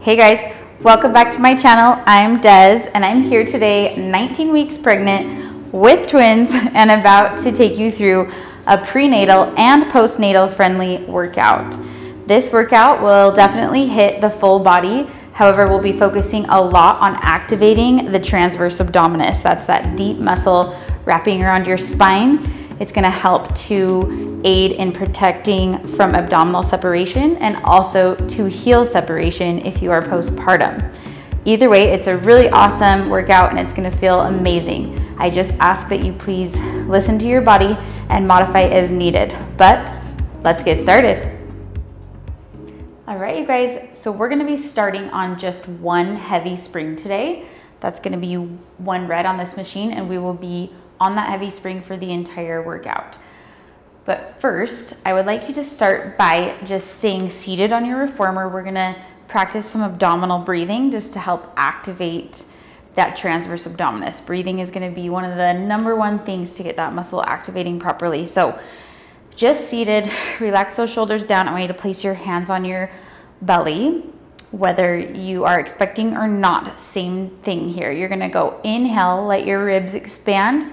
Hey guys, welcome back to my channel. I'm Des and I'm here today, 19 weeks pregnant with twins and about to take you through a prenatal and postnatal friendly workout. This workout will definitely hit the full body. However, we'll be focusing a lot on activating the transverse abdominis. That's that deep muscle wrapping around your spine. It's gonna help to aid in protecting from abdominal separation and also to heel separation if you are postpartum. Either way, it's a really awesome workout and it's gonna feel amazing. I just ask that you please listen to your body and modify as needed. But let's get started. All right, you guys, so we're gonna be starting on just one heavy spring today. That's gonna be one red on this machine, and we will be on that heavy spring for the entire workout. But first, I would like you to start by just staying seated on your reformer. We're gonna practice some abdominal breathing just to help activate that transverse abdominis. Breathing is gonna be one of the #1 things to get that muscle activating properly. So just seated, relax those shoulders down. I want you to place your hands on your belly, whether you are expecting or not, same thing here. You're gonna go inhale, let your ribs expand,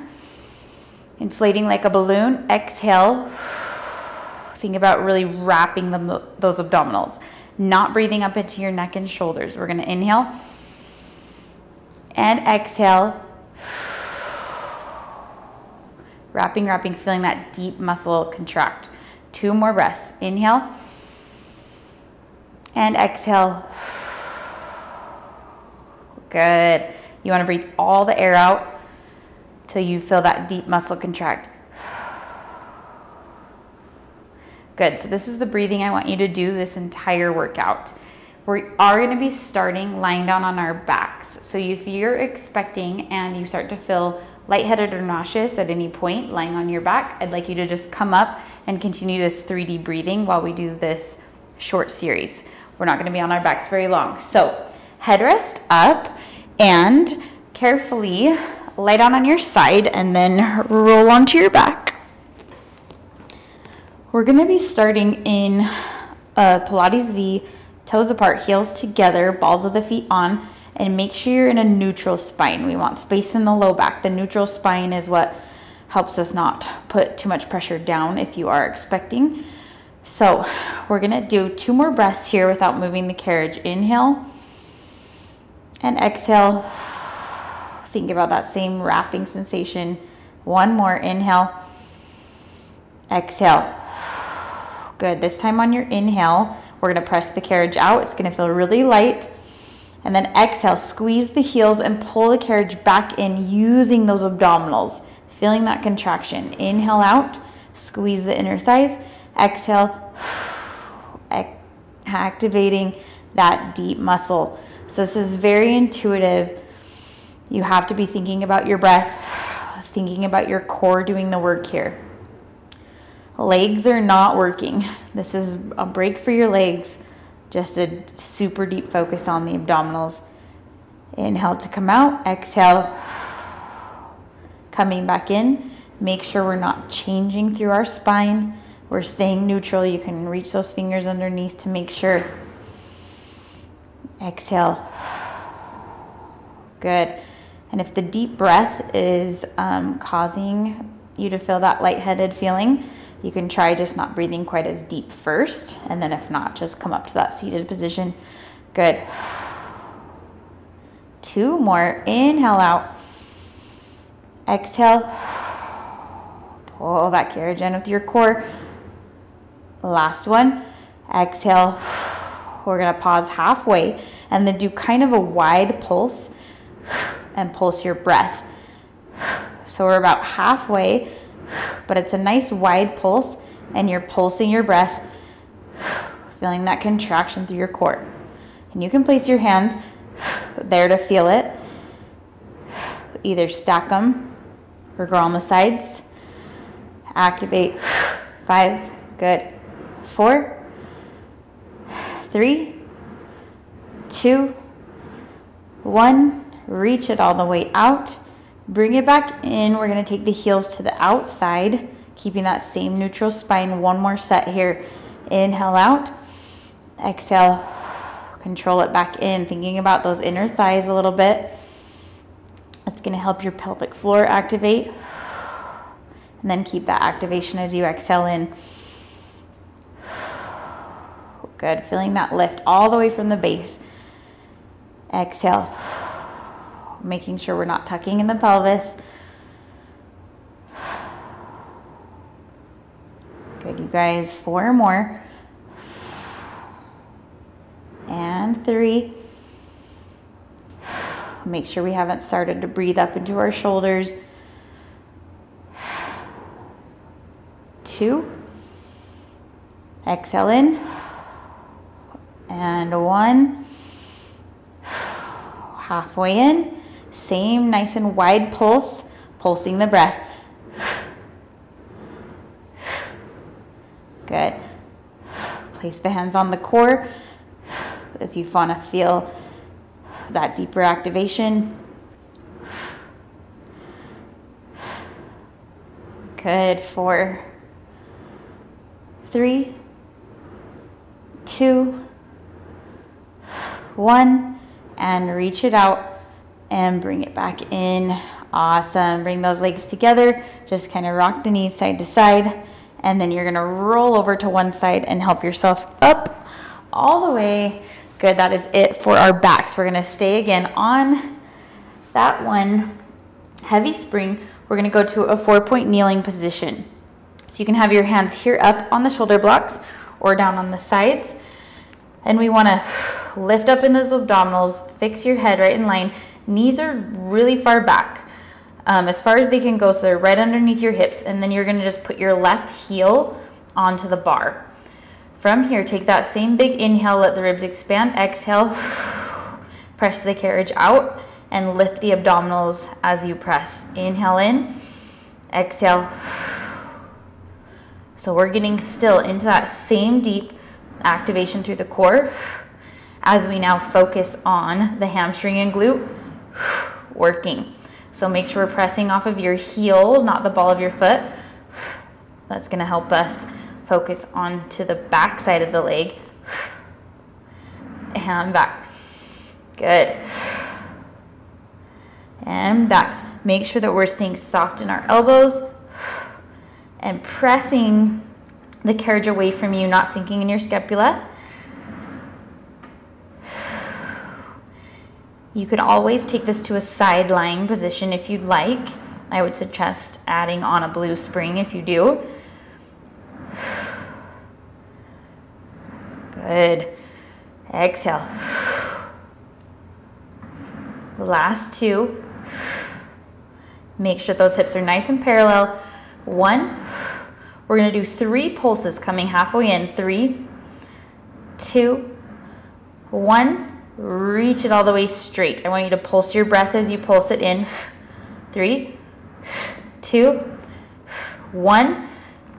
inflating like a balloon. Exhale, think about really wrapping those abdominals, not breathing up into your neck and shoulders. We're gonna inhale and exhale, wrapping, feeling that deep muscle contract. 2 more breaths. Inhale and exhale. Good. You want to breathe all the air out till you feel that deep muscle contract. Good. So this is the breathing I want you to do this entire workout. We are going to be starting lying down on our backs. So if you're expecting and you start to feel lightheaded or nauseous at any point lying on your back, I'd like you to just come up and continue this 3D breathing while we do this short series. We're not going to be on our backs very long. So headrest up and carefully lay down on your side and then roll onto your back. We're going to be starting in a Pilates V, toes apart, heels together, balls of the feet on, and make sure you're in a neutral spine. We want space in the low back. The neutral spine is what helps us not put too much pressure down if you are expecting. So we're gonna do 2 more breaths here without moving the carriage. Inhale and exhale. Think about that same wrapping sensation. 1 more. Inhale, exhale. Good. This time on your inhale, we're gonna press the carriage out. It's gonna feel really light. And then exhale, squeeze the heels and pull the carriage back in using those abdominals, feeling that contraction. Inhale out, squeeze the inner thighs. Exhale, activating that deep muscle. So this is very intuitive. You have to be thinking about your breath, thinking about your core doing the work here. Legs are not working. This is a break for your legs. Just a super deep focus on the abdominals. Inhale to come out, exhale, coming back in. Make sure we're not changing through our spine. We're staying neutral. You can reach those fingers underneath to make sure. Exhale. Good. And if the deep breath is causing you to feel that lightheaded feeling, you can try just not breathing quite as deep first, and then if not, just come up to that seated position. Good. 2 more. Inhale out. Exhale. Pull that carriage in with your core. Last one. Exhale. We're gonna pause halfway and then do kind of a wide pulse and pulse your breath. So we're about halfway, but it's a nice wide pulse and you're pulsing your breath, feeling that contraction through your core. And you can place your hands there to feel it. Either stack them or go on the sides. Activate. 5, good. 4, 3, 2, 1. Reach it all the way out. Bring it back in. We're going to take the heels to the outside, keeping that same neutral spine. 1 more set here. Inhale out. Exhale. Control it back in, thinking about those inner thighs a little bit. That's going to help your pelvic floor activate. And then keep that activation as you exhale in. Good. Feeling that lift all the way from the base. Exhale. Making sure we're not tucking in the pelvis. Good, you guys. 4 more. And 3. Make sure we haven't started to breathe up into our shoulders. 2. Exhale in. And 1. Halfway in. Same nice and wide pulse, pulsing the breath. Good. Place the hands on the core if you want to feel that deeper activation. Good. 4, 3, 2, 1, and reach it out and bring it back in. Awesome. Bring those legs together. Just kind of rock the knees side to side, and then you're gonna roll over to one side and help yourself up all the way. Good. That is it for our backs. We're gonna stay again on that one heavy spring. We're gonna go to a 4-point kneeling position. So you can have your hands here up on the shoulder blocks or down on the sides. And we wanna lift up in those abdominals, fix your head right in line. Knees are really far back, as far as they can go, so they're right underneath your hips. And then you're gonna just put your left heel onto the bar. From here, take that same big inhale, let the ribs expand. Exhale, press the carriage out and lift the abdominals as you press. Inhale in, exhale. So we're getting still into that same deep activation through the core as we now focus on the hamstring and glute working. So make sure we're pressing off of your heel, not the ball of your foot. That's going to help us focus on to the back side of the leg and back. Good. And back. Make sure that we're staying soft in our elbows and pressing the carriage away from you, not sinking in your scapula. You could always take this to a side lying position if you'd like. I would suggest adding on a blue spring if you do. Good. Exhale. Last 2. Make sure those hips are nice and parallel. 1. We're going to do 3 pulses coming halfway in. 3, 2, 1. Reach it all the way straight. I want you to pulse your breath as you pulse it in. 3, 2, 1.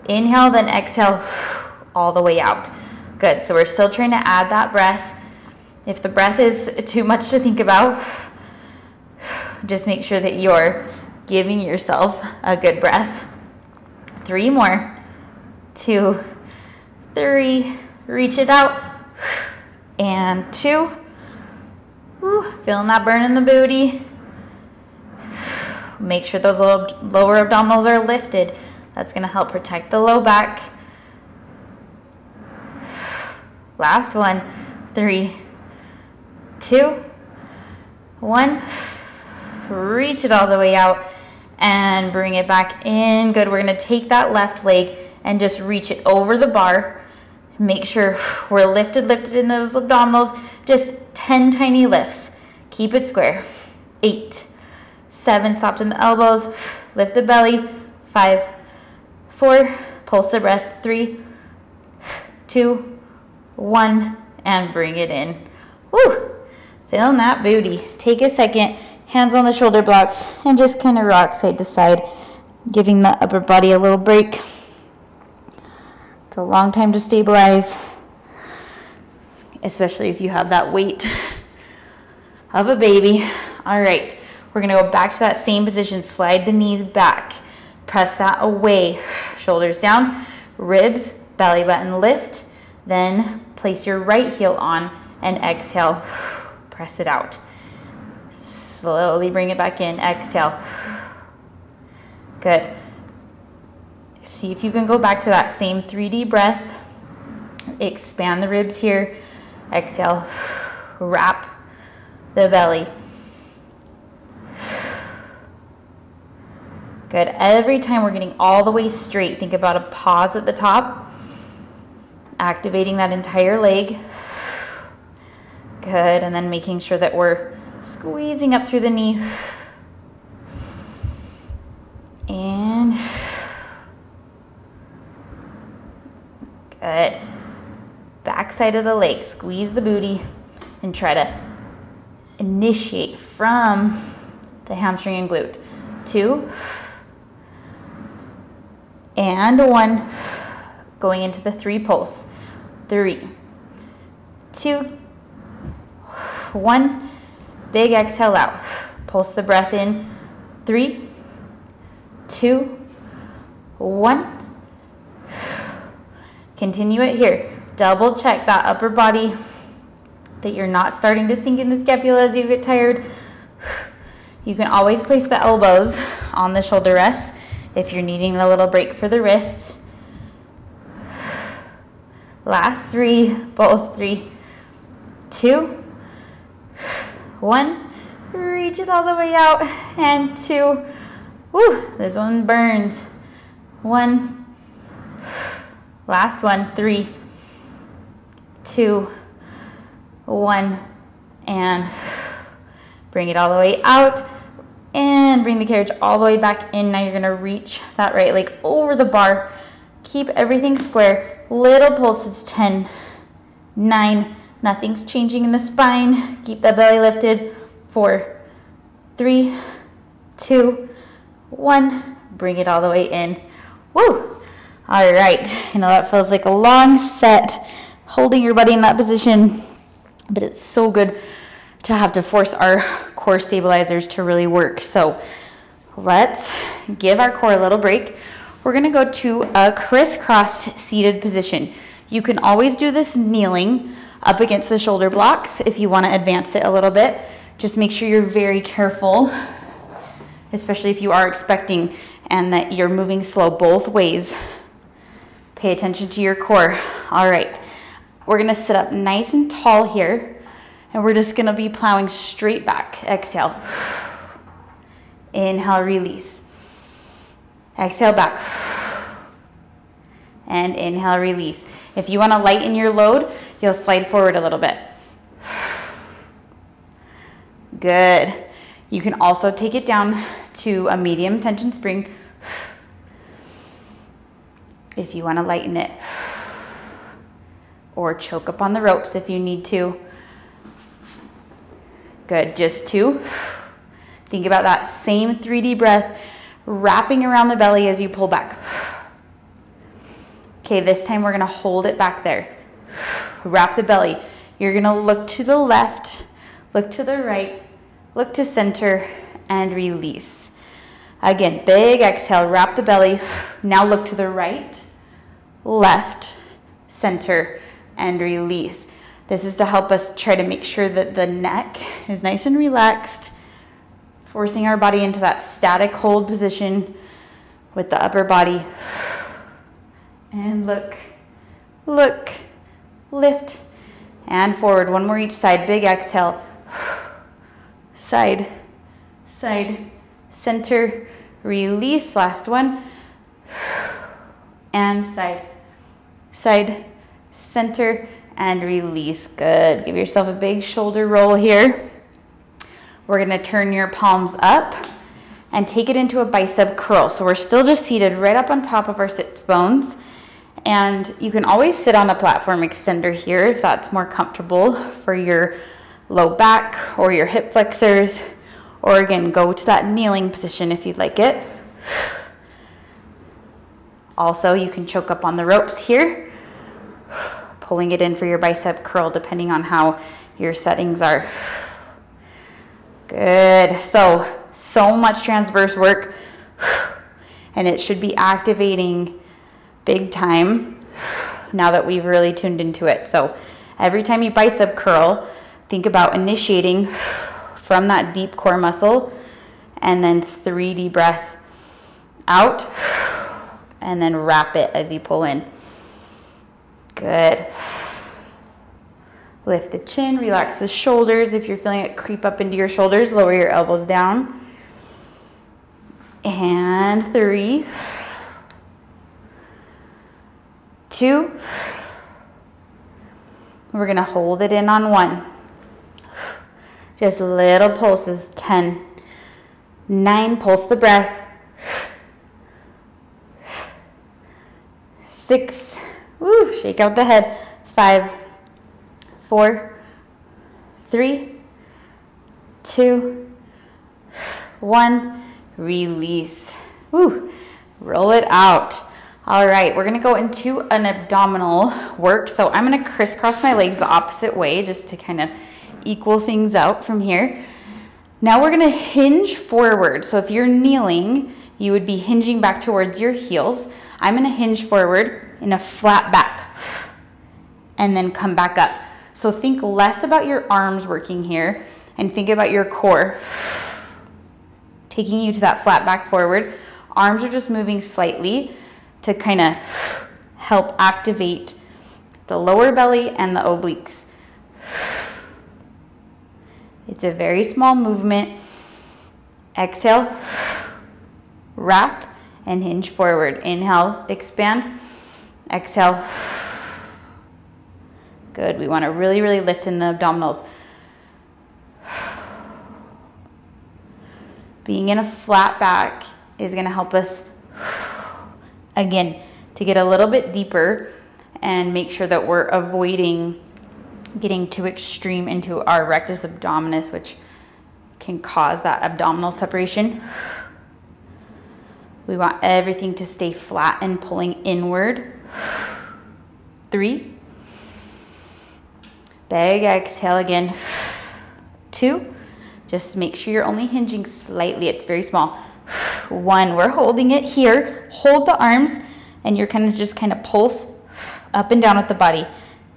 Inhale, then exhale all the way out. Good. So we're still trying to add that breath. If the breath is too much to think about, just make sure that you're giving yourself a good breath. 3 more. 2, 3. Reach it out. And 2. Woo, feeling that burn in the booty. Make sure those lower abdominals are lifted. That's going to help protect the low back. Last one. 3, 2, 1. Reach it all the way out and bring it back in. Good. We're going to take that left leg and just reach it over the bar. Make sure we're lifted in those abdominals. Just 10 tiny lifts. Keep it square. 8, 7, soften the elbows. Lift the belly. 5, 4, pulse the breath. 3, 2, 1, and bring it in. Woo! Feeling that booty. Take a second, hands on the shoulder blocks, and just kind of rock side to side, giving the upper body a little break. It's a long time to stabilize, especially if you have that weight of a baby. All right, we're gonna go back to that same position. Slide the knees back, press that away, shoulders down, ribs, belly button lift, then place your right heel on and exhale, press it out. Slowly bring it back in, exhale. Good. See if you can go back to that same 3D breath. Expand the ribs here. Exhale, wrap the belly. Good. Every time we're getting all the way straight, think about a pause at the top, activating that entire leg. Good. And then making sure that we're squeezing up through the knee. And good. Back side of the leg, squeeze the booty and try to initiate from the hamstring and glute. 2 and 1, going into the 3 pulse. 3, 2, 1, big exhale out. Pulse the breath in. 3, 2, 1. Continue it here. Double check that upper body, that you're not starting to sink in the scapula as you get tired. You can always place the elbows on the shoulder rests if you're needing a little break for the wrists. Last 3, pulse. 3, 2, 1. Reach it all the way out, and 2. Woo, this one burns. 1. Last one. 3, 2, 1, and bring it all the way out and bring the carriage all the way back in. Now you're going to reach that right leg over the bar. Keep everything square. Little pulses. 10, 9, nothing's changing in the spine. Keep the belly lifted. 4, 3, 2, 1. Bring it all the way in. Woo! All right. I know that feels like a long set, holding your body in that position, but it's so good to have to force our core stabilizers to really work. So let's give our core a little break. We're gonna go to a crisscross seated position. You can always do this kneeling up against the shoulder blocks if you wanna advance it a little bit. Just make sure you're very careful, especially if you are expecting and that you're moving slow both ways. Pay attention to your core. All right. We're gonna sit up nice and tall here, and we're just gonna be plowing straight back. Exhale. Inhale, release. Exhale back. And inhale, release. If you wanna lighten your load, you'll slide forward a little bit. Good. You can also take it down to a medium tension spring if you wanna lighten it. Or choke up on the ropes if you need to. Good, just 2. Think about that same 3D breath, wrapping around the belly as you pull back. Okay, this time we're gonna hold it back there. Wrap the belly. You're gonna look to the left, look to the right, look to center, and release. Again, big exhale, wrap the belly. Now look to the right, left, center, and release. This is to help us try to make sure that the neck is nice and relaxed, forcing our body into that static hold position with the upper body. And look, look, lift, and forward. One more each side. Big exhale. Side, side, center, release. Last one. And side, side, center, and release. Good. Give yourself a big shoulder roll here. We're gonna turn your palms up and take it into a bicep curl. So we're still just seated right up on top of our sit bones. And you can always sit on a platform extender here if that's more comfortable for your low back or your hip flexors. Or again, go to that kneeling position if you'd like it. Also, you can choke up on the ropes here, pulling it in for your bicep curl depending on how your settings are. Good. So much transverse work, and it should be activating big time now that we've really tuned into it. So Every time you bicep curl, think about initiating from that deep core muscle, and then 3 deep breath out, and then wrap it as you pull in. Good. Lift the chin, relax the shoulders. If you're feeling it creep up into your shoulders, lower your elbows down. And 3, 2. We're gonna hold it in on 1. Just little pulses. 10, 9, pulse the breath. 6, woo, shake out the head. 5, 4, 3, 2, 1, release. Woo, roll it out. All right, we're gonna go into an abdominal work. So I'm gonna crisscross my legs the opposite way just to kind of equal things out from here. Now we're gonna hinge forward. So if you're kneeling, you would be hinging back towards your heels. I'm gonna hinge forward in a flat back and then come back up. So think less about your arms working here and think about your core taking you to that flat back forward. Arms are just moving slightly to kind of help activate the lower belly and the obliques. It's a very small movement. Exhale, wrap, and hinge forward. Inhale, expand. Exhale. Good. We want to really, really lift in the abdominals. Being in a flat back is going to help us, again, to get a little bit deeper and make sure that we're avoiding getting too extreme into our rectus abdominis, which can cause that abdominal separation. We want everything to stay flat and pulling inward. 3. Big exhale again. 2. Just make sure you're only hinging slightly. It's very small. 1. We're holding it here. Hold the arms, and you're just kind of pulse up and down with the body.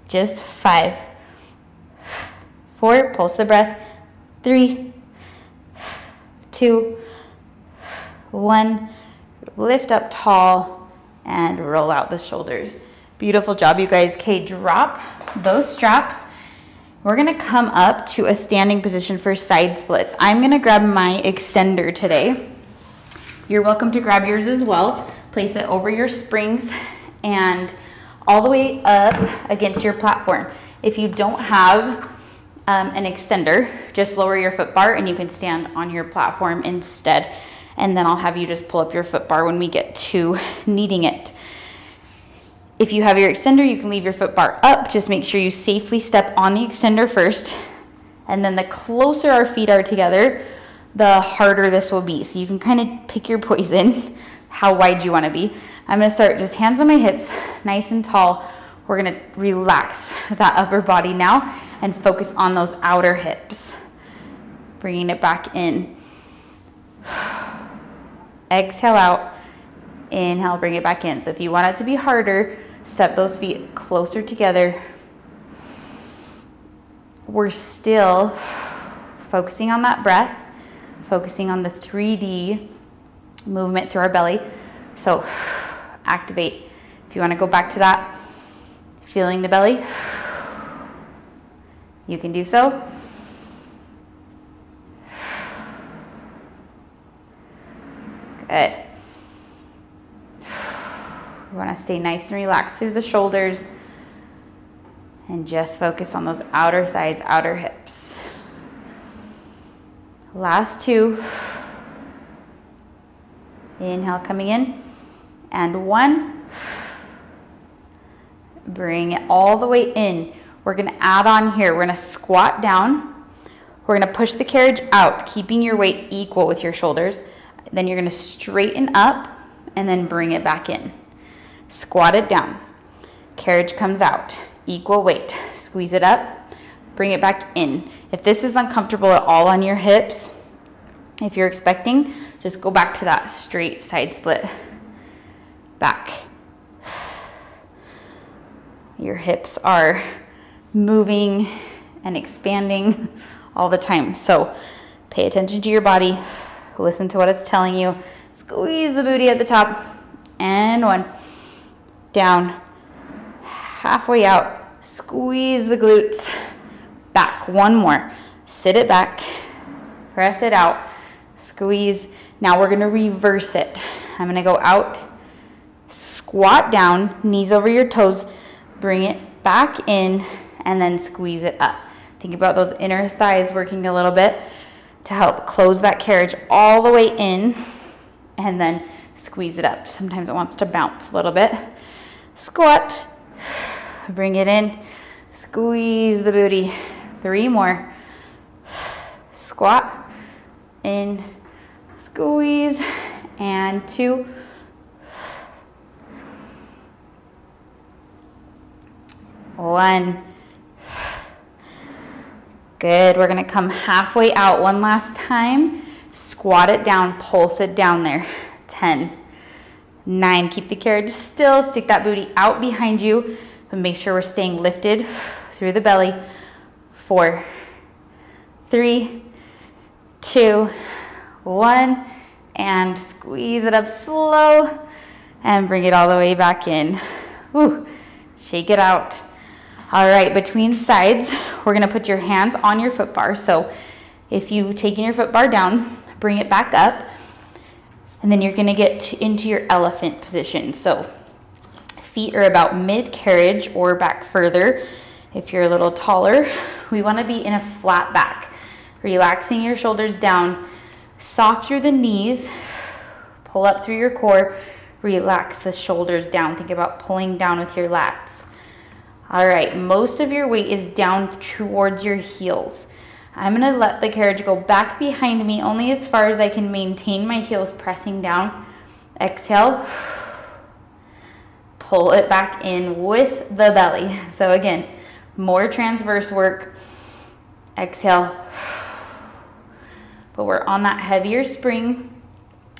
Just 5. 4. Pulse the breath. 3, 2, 1. Lift up tall and roll out the shoulders. Beautiful job, you guys. Okay, drop those straps. We're gonna come up to a standing position for side splits. I'm gonna grab my extender today. You're welcome to grab yours as well. Place it over your springs and all the way up against your platform. If you don't have an extender, just lower your foot bar and you can stand on your platform instead. And then I'll have you just pull up your foot bar when we get to needing it. If you have your extender, you can leave your foot bar up. Just make sure you safely step on the extender first. And then the closer our feet are together, the harder this will be. So you can kind of pick your poison, how wide you want to be. I'm going to start just hands on my hips, nice and tall. We're going to relax that upper body now and focus on those outer hips. Bringing it back in. Exhale out. Inhale, bring it back in. So if you want it to be harder, step those feet closer together. We're still focusing on that breath, focusing on the 3D movement through our belly. So activate. If you want to go back to that, feeling the belly, you can do so. Good. We want to stay nice and relaxed through the shoulders and just focus on those outer thighs, outer hips. Last 2. Inhale, coming in, and 1. Bring it all the way in. We're going to add on here. We're going to squat down. We're going to push the carriage out, keeping your weight equal with your shoulders. Then you're going to straighten up and then bring it back in. Squat it down. Carriage comes out. Equal weight. Squeeze it up. Bring it back in. If this is uncomfortable at all on your hips, if you're expecting, just go back to that straight side split. Back. Your hips are moving and expanding all the time. So pay attention to your body, listen to what it's telling you. Squeeze the booty at the top, and 1, down, halfway out, squeeze the glutes, back, 1 more, sit it back, press it out, squeeze. Now we're gonna reverse it. I'm gonna go out, squat down, knees over your toes, bring it back in, and then squeeze it up. Think about those inner thighs working a little bit to help close that carriage all the way in, and then squeeze it up. Sometimes it wants to bounce a little bit. Squat, bring it in, squeeze the booty. 3 more. Squat, in, squeeze, and 2. One. Good. We're going to come halfway out one last time. Squat it down, pulse it down there. 10, 9. Keep the carriage still. Stick that booty out behind you, but make sure we're staying lifted through the belly. 4, 3, 2, 1, and squeeze it up slow and bring it all the way back in. Woo. Shake it out. All right, between sides, we're gonna put your hands on your foot bar. So if you've taken your foot bar down, bring it back up, and then you're gonna get into your elephant position. So feet are about mid-carriage or back further. If you're a little taller, we wanna be in a flat back, relaxing your shoulders down, soft through the knees, pull up through your core, relax the shoulders down. Think about pulling down with your lats. All right, most of your weight is down towards your heels. I'm gonna let the carriage go back behind me only as far as I can maintain my heels pressing down. Exhale, pull it back in with the belly. So again, more transverse work. Exhale, but we're on that heavier spring,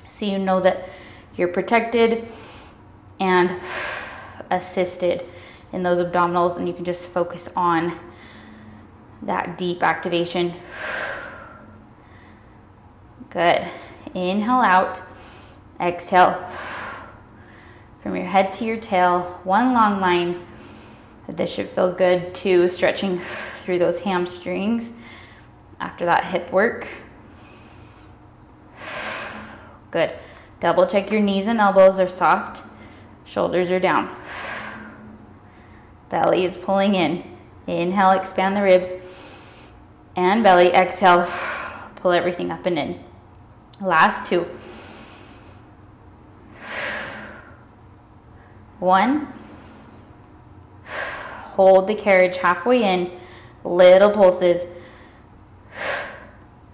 so you know that you're protected and assisted in those abdominals, and you can just focus on that deep activation. Good. Inhale out, exhale. From your head to your tail, one long line. This should feel good too, stretching through those hamstrings after that hip work. Good. Double check your knees and elbows are soft. Shoulders are down. Belly is pulling in. Inhale, expand the ribs. And belly, exhale, pull everything up and in. Last 2. 1. Hold the carriage halfway in. Little pulses.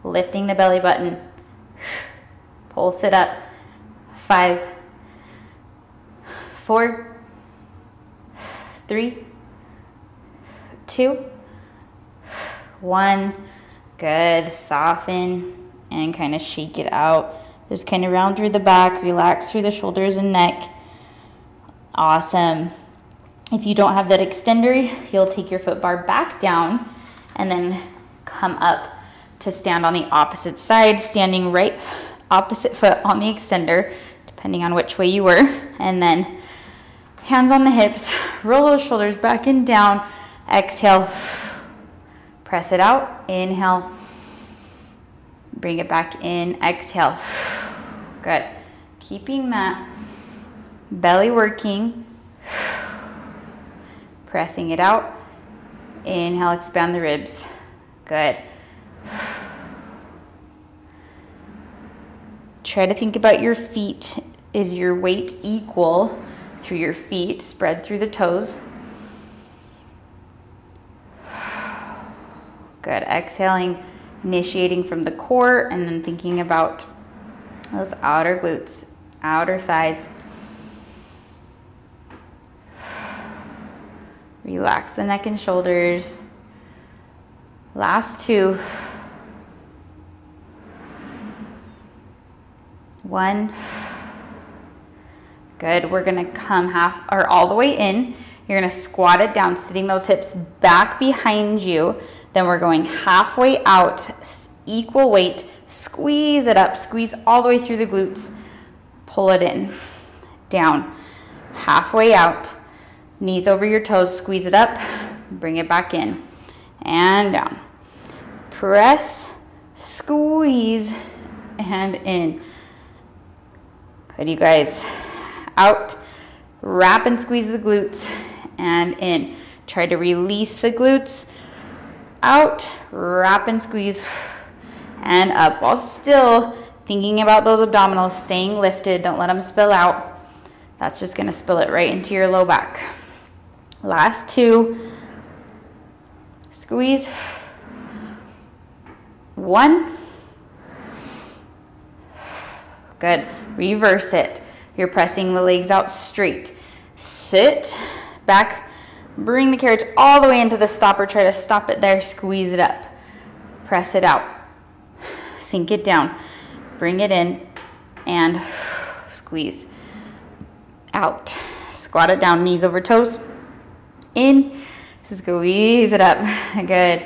Lifting the belly button. Pulse it up. 5, 4, 3, 2, 1. Good. Soften and kind of shake it out. Just kind of round through the back, relax through the shoulders and neck. Awesome. If you don't have that extender, you'll take your foot bar back down and then come up to stand on the opposite side, standing right opposite foot on the extender, depending on which way you were. And then hands on the hips, roll those shoulders back and down. Exhale, press it out. Inhale, bring it back in. Exhale. Good. Keeping that belly working. Pressing it out. Inhale, expand the ribs. Good. Try to think about your feet. Is your weight equal through your feet? Spread through the toes. Good. Exhaling, initiating from the core, and then thinking about those outer glutes, outer thighs. Relax the neck and shoulders. Last 2. 1. Good. We're going to come half or all the way in. You're gonna squat it down, sitting those hips back behind you. Then we're going halfway out, equal weight, squeeze it up, squeeze all the way through the glutes, pull it in, down, halfway out, knees over your toes, squeeze it up, bring it back in, and down. Press, squeeze, and in. Good, you guys. Out, wrap and squeeze the glutes, and in. Try to release the glutes. Out, wrap and squeeze, and up, while still thinking about those abdominals, staying lifted. Don't let them spill out. That's just gonna spill it right into your low back. Last two. Squeeze. One. Good. Reverse it. You're pressing the legs out straight. Sit back. Bring the carriage all the way into the stopper. Try to stop it there. Squeeze it up. Press it out. Sink it down. Bring it in and squeeze. Out. Squat it down. Knees over toes. In. Squeeze it up. Good.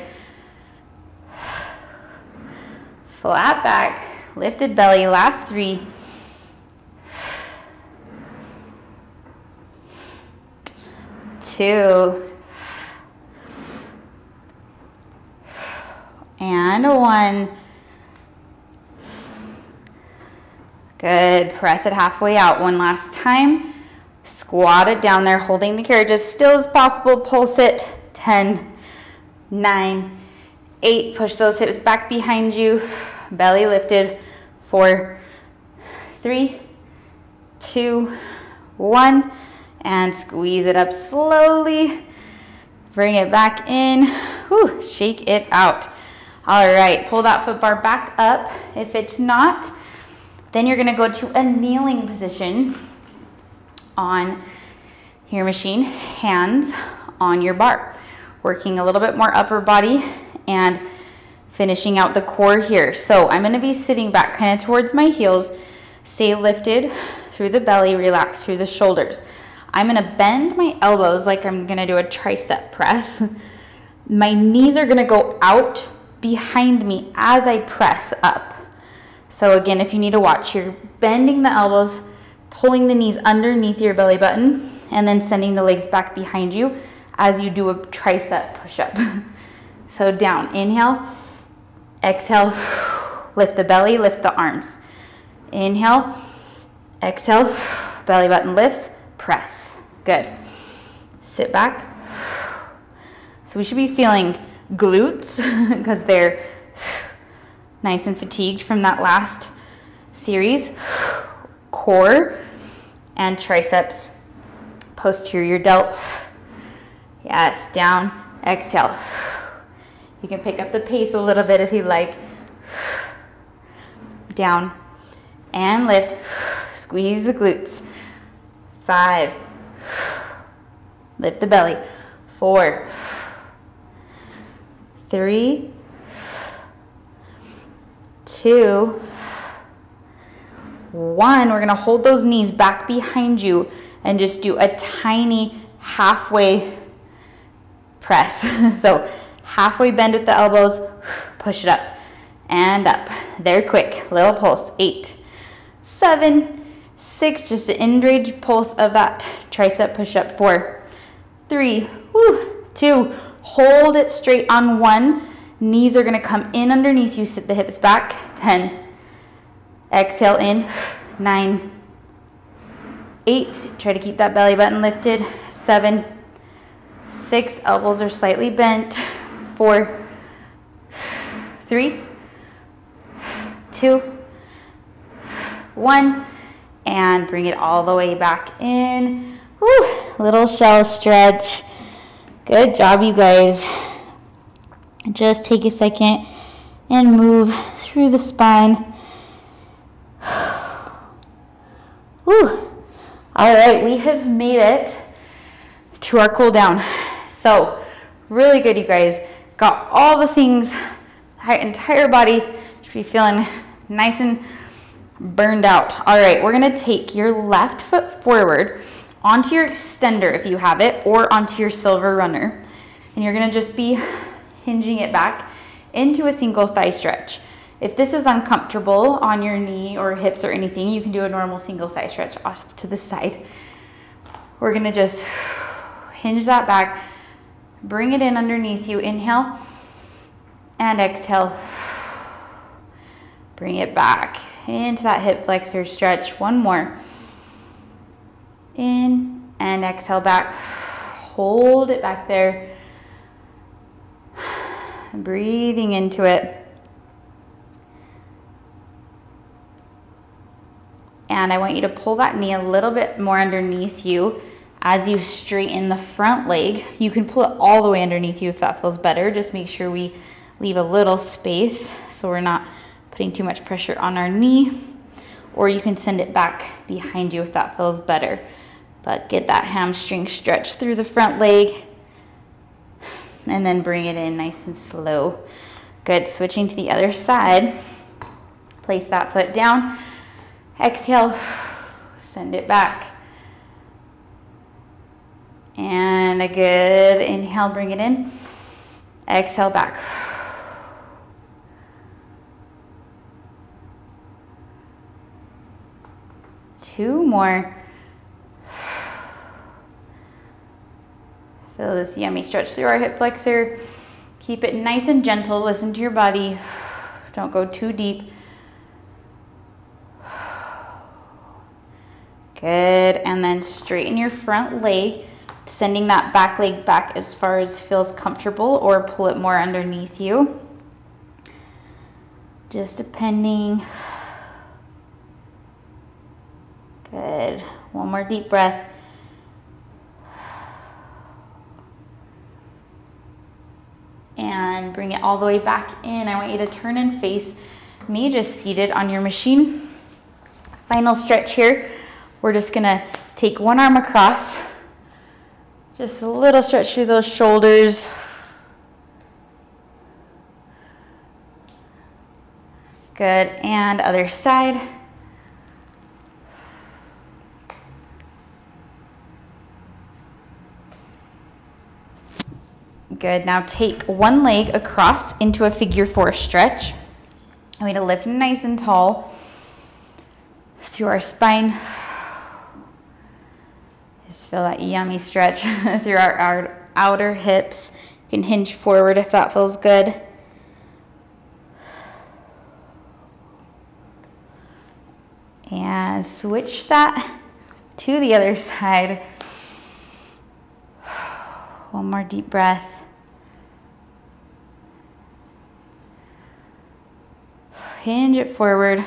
Flat back. Lifted belly. Last three. Two. And one. Good. Press it halfway out. One last time. Squat it down there, holding the carriage as still as possible. Pulse it. 10, 9, 8. Push those hips back behind you. Belly lifted. 4, 3, 2, 1. And squeeze it up slowly. Bring it back in. Whew, shake it out. All right, pull that foot bar back up. If it's not, then you're gonna go to a kneeling position on your machine, hands on your bar. Working a little bit more upper body and finishing out the core here. So I'm gonna be sitting back kind of towards my heels. Stay lifted through the belly, relax through the shoulders. I'm gonna bend my elbows like I'm gonna do a tricep press. My knees are gonna go out behind me as I press up. So again, if you need to watch, you're bending the elbows, pulling the knees underneath your belly button, and then sending the legs back behind you as you do a tricep push-up. So down, inhale, exhale, lift the belly, lift the arms. Inhale, exhale, belly button lifts, press. Good. Sit back. So we should be feeling glutes because they're nice and fatigued from that last series. Core and triceps, posterior delt. Yes, down, exhale. You can pick up the pace a little bit if you like. Down and lift. Squeeze the glutes. 5. Lift the belly. 4. 3. 2. 1. We're gonna hold those knees back behind you and just do a tiny halfway press. So halfway bend with the elbows, push it up and up. There, quick, little pulse. 8, 7, 6, just an end-range pulse of that tricep push-up. 4, 3, 2, hold it straight on 1. Knees are gonna come in underneath you, sit the hips back. 10, exhale in. 9, 8, try to keep that belly button lifted. 7, 6, elbows are slightly bent. 4, 3, 2, 1, and bring it all the way back in. Woo, little shell stretch. Good job, you guys. Just take a second and move through the spine. Woo. All right, we have made it to our cool down. So really good, you guys. Got all the things, entire body should be feeling nice and burned out. All right, we're gonna take your left foot forward onto your extender if you have it, or onto your silver runner. And you're gonna just be hinging it back into a single thigh stretch. If this is uncomfortable on your knee or hips or anything, you can do a normal single thigh stretch off to the side. We're gonna just hinge that back, bring it in underneath you, inhale, and exhale. Bring it back into that hip flexor stretch. One more. In and exhale back. Hold it back there. Breathing into it. And I want you to pull that knee a little bit more underneath you as you straighten the front leg. You can pull it all the way underneath you if that feels better. Just make sure we leave a little space so we're not putting too much pressure on our knee. Or you can send it back behind you if that feels better. But get that hamstring stretch through the front leg. And then bring it in nice and slow. Good, switching to the other side. Place that foot down. Exhale, send it back. And a good inhale, bring it in. Exhale back. Two more. Feel this yummy stretch through our hip flexor. Keep it nice and gentle. Listen to your body. Don't go too deep. Good. And then straighten your front leg, sending that back leg back as far as feels comfortable, or pull it more underneath you. Just depending. Good. One more deep breath. And bring it all the way back in. I want you to turn and face me, just seated on your machine. Final stretch here. We're just gonna take one arm across. Just a little stretch through those shoulders. Good, and other side. Good, now take one leg across into a figure 4 stretch. I'm going to lift nice and tall through our spine. Just feel that yummy stretch through our outer hips. You can hinge forward if that feels good. And switch that to the other side. One more deep breath. Hinge it forward.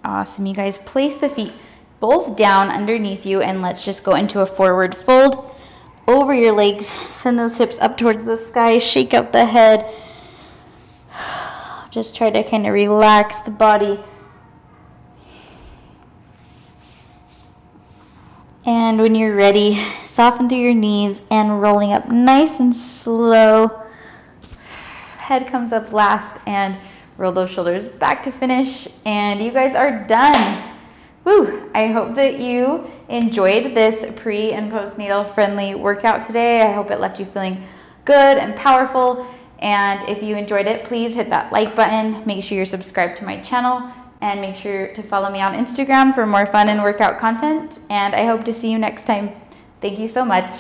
Awesome, you guys. Place the feet both down underneath you, and let's just go into a forward fold over your legs. Send those hips up towards the sky. Shake out the head. Just try to kind of relax the body. And when you're ready, soften through your knees and rolling up nice and slow. Head comes up last, and roll those shoulders back to finish. And you guys are done. Woo! I hope that you enjoyed this pre and postnatal friendly workout today. I hope it left you feeling good and powerful. And if you enjoyed it, please hit that like button. Make sure you're subscribed to my channel, and make sure to follow me on Instagram for more fun and workout content. And I hope to see you next time. Thank you so much.